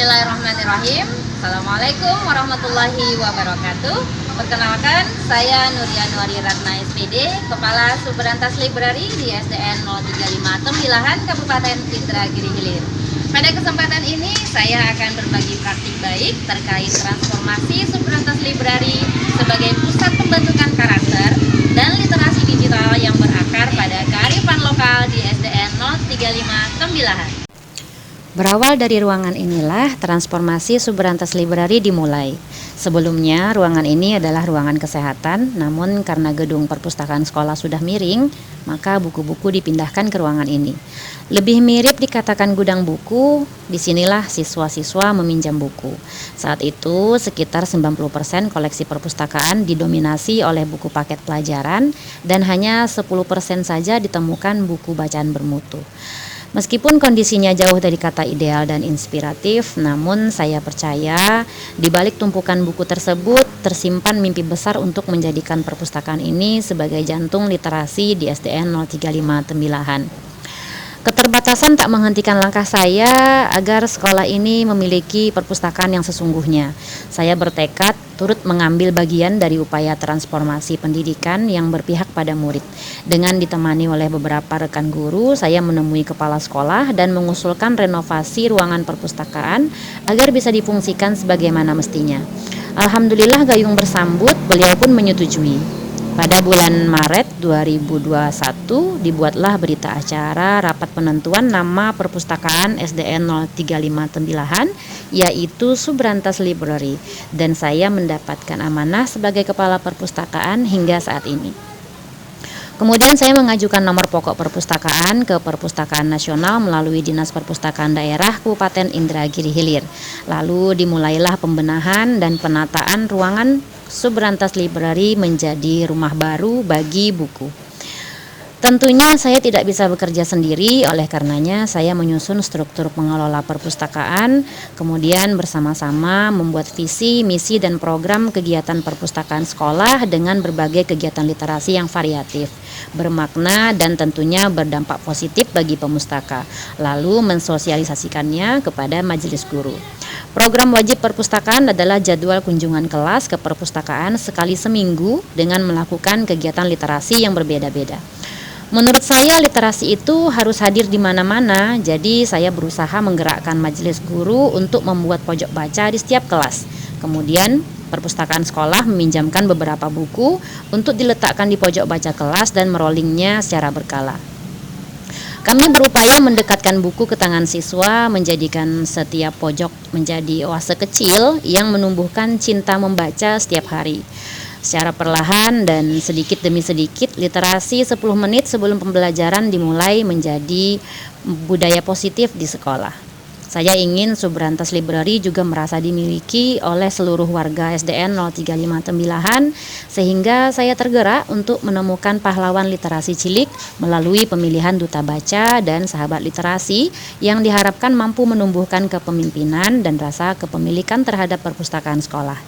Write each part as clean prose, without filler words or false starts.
Bismillahirrahmanirrahim. Assalamualaikum warahmatullahi wabarakatuh. Perkenalkan, saya Nuryanwari Ratna SPD, Kepala Subrantas Library di SDN 035 Tembilahan, Kabupaten Indragiri Hilir. Pada kesempatan ini, saya akan berbagi praktik baik terkait transformasi Subrantas Library sebagai pusat pembentukan karakter dan literasi digital yang berakar pada kearifan lokal di SDN 035 Tembilahan. Berawal dari ruangan inilah transformasi Subrantas Library dimulai. Sebelumnya ruangan ini adalah ruangan kesehatan, namun karena gedung perpustakaan sekolah sudah miring, maka buku-buku dipindahkan ke ruangan ini. Lebih mirip dikatakan gudang buku, disinilah siswa-siswa meminjam buku. Saat itu sekitar 90% koleksi perpustakaan didominasi oleh buku paket pelajaran dan hanya 10% saja ditemukan buku bacaan bermutu. Meskipun kondisinya jauh dari kata ideal dan inspiratif, namun saya percaya di balik tumpukan buku tersebut tersimpan mimpi besar untuk menjadikan perpustakaan ini sebagai jantung literasi di SDN 035 Tembilahan. Keterbatasan tak menghentikan langkah saya agar sekolah ini memiliki perpustakaan yang sesungguhnya. Saya bertekad turut mengambil bagian dari upaya transformasi pendidikan yang berpihak pada murid. Dengan ditemani oleh beberapa rekan guru, saya menemui kepala sekolah dan mengusulkan renovasi ruangan perpustakaan agar bisa difungsikan sebagaimana mestinya. Alhamdulillah gayung bersambut, beliau pun menyetujui. Pada bulan Maret 2021 dibuatlah berita acara rapat penentuan nama perpustakaan SDN 035 Tembilahan, yaitu Subrantas Library, dan saya mendapatkan amanah sebagai kepala perpustakaan hingga saat ini. Kemudian saya mengajukan nomor pokok perpustakaan ke Perpustakaan Nasional melalui Dinas Perpustakaan Daerah Kabupaten Indragiri Hilir. Lalu dimulailah pembenahan dan penataan ruangan Subrantas Library menjadi rumah baru bagi buku. Tentunya saya tidak bisa bekerja sendiri, oleh karenanya saya menyusun struktur pengelola perpustakaan, kemudian bersama-sama membuat visi, misi, dan program kegiatan perpustakaan sekolah dengan berbagai kegiatan literasi yang variatif, bermakna, dan tentunya berdampak positif bagi pemustaka, lalu mensosialisasikannya kepada majelis guru. Program wajib perpustakaan adalah jadwal kunjungan kelas ke perpustakaan sekali seminggu dengan melakukan kegiatan literasi yang berbeda-beda. Menurut saya literasi itu harus hadir di mana-mana, jadi saya berusaha menggerakkan majelis guru untuk membuat pojok baca di setiap kelas. Kemudian perpustakaan sekolah meminjamkan beberapa buku untuk diletakkan di pojok baca kelas dan merollingnya secara berkala. Kami berupaya mendekatkan buku ke tangan siswa, menjadikan setiap pojok menjadi oase kecil yang menumbuhkan cinta membaca setiap hari. Secara perlahan dan sedikit demi sedikit, literasi 10 menit sebelum pembelajaran dimulai menjadi budaya positif di sekolah. Saya ingin Subrantas Library juga merasa dimiliki oleh seluruh warga SDN 035 Tembilahan, sehingga saya tergerak untuk menemukan pahlawan literasi cilik melalui pemilihan duta baca dan sahabat literasi yang diharapkan mampu menumbuhkan kepemimpinan dan rasa kepemilikan terhadap perpustakaan sekolah.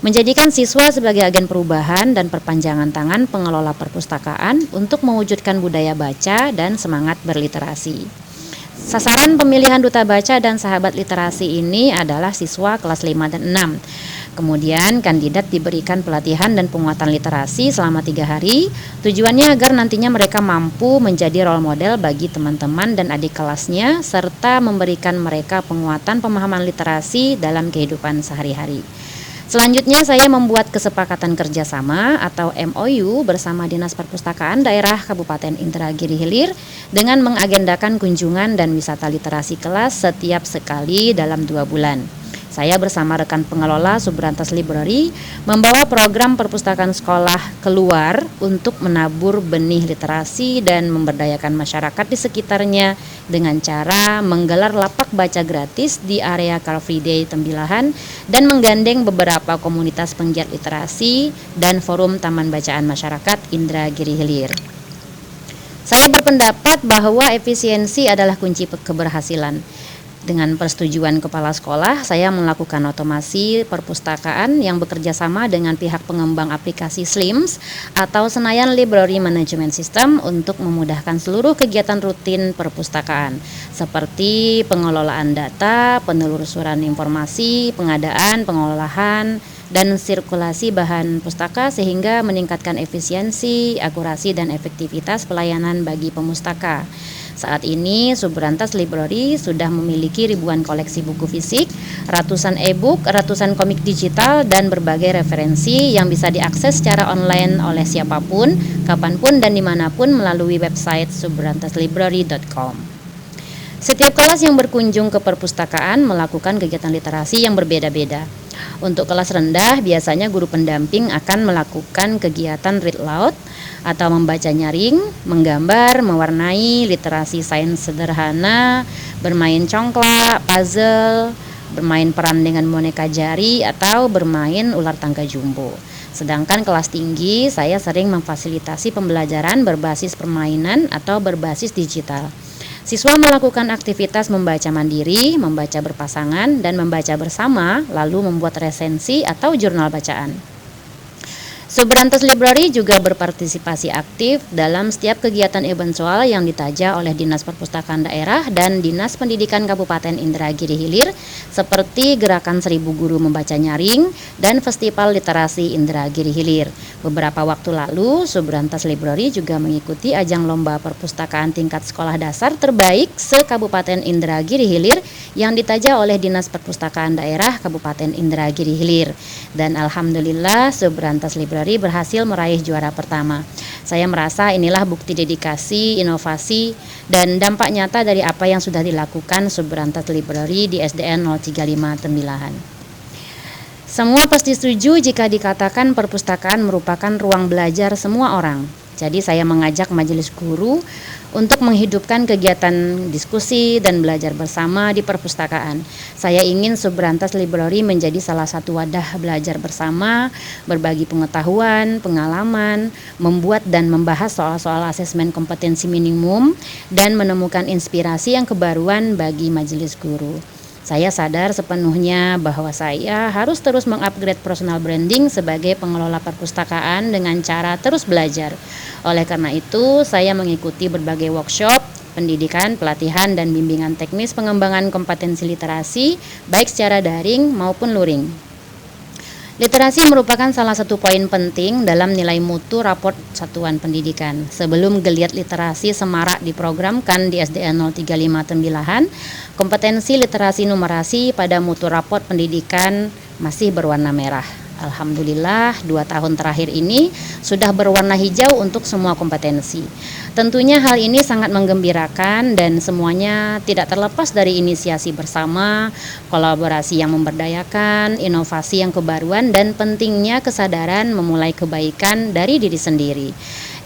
Menjadikan siswa sebagai agen perubahan dan perpanjangan tangan pengelola perpustakaan untuk mewujudkan budaya baca dan semangat berliterasi. Sasaran pemilihan duta baca dan sahabat literasi ini adalah siswa kelas 5 dan 6. Kemudian kandidat diberikan pelatihan dan penguatan literasi selama 3 hari. Tujuannya agar nantinya mereka mampu menjadi role model bagi teman-teman dan adik kelasnya, serta memberikan mereka penguatan pemahaman literasi dalam kehidupan sehari-hari. Selanjutnya saya membuat kesepakatan kerjasama atau MOU bersama Dinas Perpustakaan Daerah Kabupaten Indragiri Hilir dengan mengagendakan kunjungan dan wisata literasi kelas setiap sekali dalam 2 bulan. Saya bersama rekan pengelola Subrantas Library membawa program perpustakaan sekolah keluar untuk menabur benih literasi dan memberdayakan masyarakat di sekitarnya dengan cara menggelar lapak baca gratis di area Car Free Day Tembilahan dan menggandeng beberapa komunitas penggiat literasi dan forum Taman Bacaan Masyarakat Indragiri Hilir. Saya berpendapat bahwa efisiensi adalah kunci keberhasilan. Dengan persetujuan kepala sekolah, saya melakukan otomasi perpustakaan yang bekerja sama dengan pihak pengembang aplikasi SLIMS atau Senayan Library Management System untuk memudahkan seluruh kegiatan rutin perpustakaan seperti pengelolaan data, penelusuran informasi, pengadaan, pengolahan, dan sirkulasi bahan pustaka sehingga meningkatkan efisiensi, akurasi, dan efektivitas pelayanan bagi pemustaka. Saat ini Subrantas Library sudah memiliki ribuan koleksi buku fisik, ratusan e-book, ratusan komik digital, dan berbagai referensi yang bisa diakses secara online oleh siapapun, kapanpun, dan dimanapun melalui website subrantaslibrary.com. Setiap kelas yang berkunjung ke perpustakaan melakukan kegiatan literasi yang berbeda-beda. Untuk kelas rendah, biasanya guru pendamping akan melakukan kegiatan read loud atau membaca nyaring, menggambar, mewarnai, literasi sains sederhana, bermain congklak, puzzle, bermain peran dengan boneka jari, atau bermain ular tangga jumbo. Sedangkan kelas tinggi, saya sering memfasilitasi pembelajaran berbasis permainan atau berbasis digital. Siswa melakukan aktivitas membaca mandiri, membaca berpasangan, dan membaca bersama, lalu membuat resensi atau jurnal bacaan. Subrantas Library juga berpartisipasi aktif dalam setiap kegiatan eventual yang ditaja oleh Dinas Perpustakaan Daerah dan Dinas Pendidikan Kabupaten Indragiri Hilir seperti Gerakan 1000 Guru Membaca Nyaring dan Festival Literasi Indragiri Hilir. Beberapa waktu lalu, Subrantas Library juga mengikuti ajang lomba perpustakaan tingkat sekolah dasar terbaik se-Kabupaten Indragiri Hilir yang ditaja oleh Dinas Perpustakaan Daerah Kabupaten Indragiri Hilir. Dan alhamdulillah Subrantas Library berhasil meraih juara pertama. Saya merasa inilah bukti dedikasi, inovasi, dan dampak nyata dari apa yang sudah dilakukan Subrantas Library di SDN 035 Tembilahan. Semua pasti setuju jika dikatakan perpustakaan merupakan ruang belajar semua orang. Jadi saya mengajak majelis guru untuk menghidupkan kegiatan diskusi dan belajar bersama di perpustakaan. Saya ingin Subrantas Library menjadi salah satu wadah belajar bersama, berbagi pengetahuan, pengalaman, membuat dan membahas soal-soal asesmen kompetensi minimum, dan menemukan inspirasi yang kebaruan bagi majelis guru. Saya sadar sepenuhnya bahwa saya harus terus mengupgrade personal branding sebagai pengelola perpustakaan dengan cara terus belajar. Oleh karena itu, saya mengikuti berbagai workshop, pendidikan, pelatihan, dan bimbingan teknis pengembangan kompetensi literasi, baik secara daring maupun luring. Literasi merupakan salah satu poin penting dalam nilai mutu raport satuan pendidikan. Sebelum geliat literasi semarak diprogramkan di SDN 035 Tembilahan, kompetensi literasi numerasi pada mutu raport pendidikan masih berwarna merah. Alhamdulillah 2 tahun terakhir ini sudah berwarna hijau untuk semua kompetensi. Tentunya hal ini sangat menggembirakan dan semuanya tidak terlepas dari inisiasi bersama, kolaborasi yang memberdayakan, inovasi yang kebaruan, dan pentingnya kesadaran memulai kebaikan dari diri sendiri.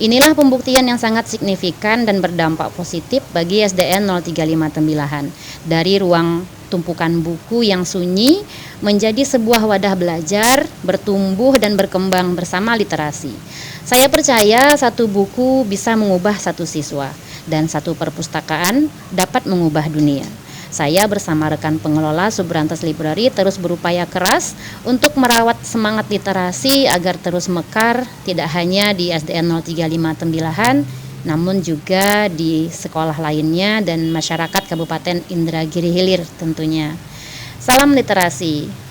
Inilah pembuktian yang sangat signifikan dan berdampak positif bagi SDN 035 Tembilahan. Dari ruang tumpukan buku yang sunyi menjadi sebuah wadah belajar, bertumbuh dan berkembang bersama literasi. Saya percaya satu buku bisa mengubah satu siswa dan satu perpustakaan dapat mengubah dunia. Saya bersama rekan pengelola Subrantas Library terus berupaya keras untuk merawat semangat literasi agar terus mekar tidak hanya di SDN 035 Tembilahan, namun juga di sekolah lainnya dan masyarakat Kabupaten Indragiri Hilir tentunya. Salam literasi.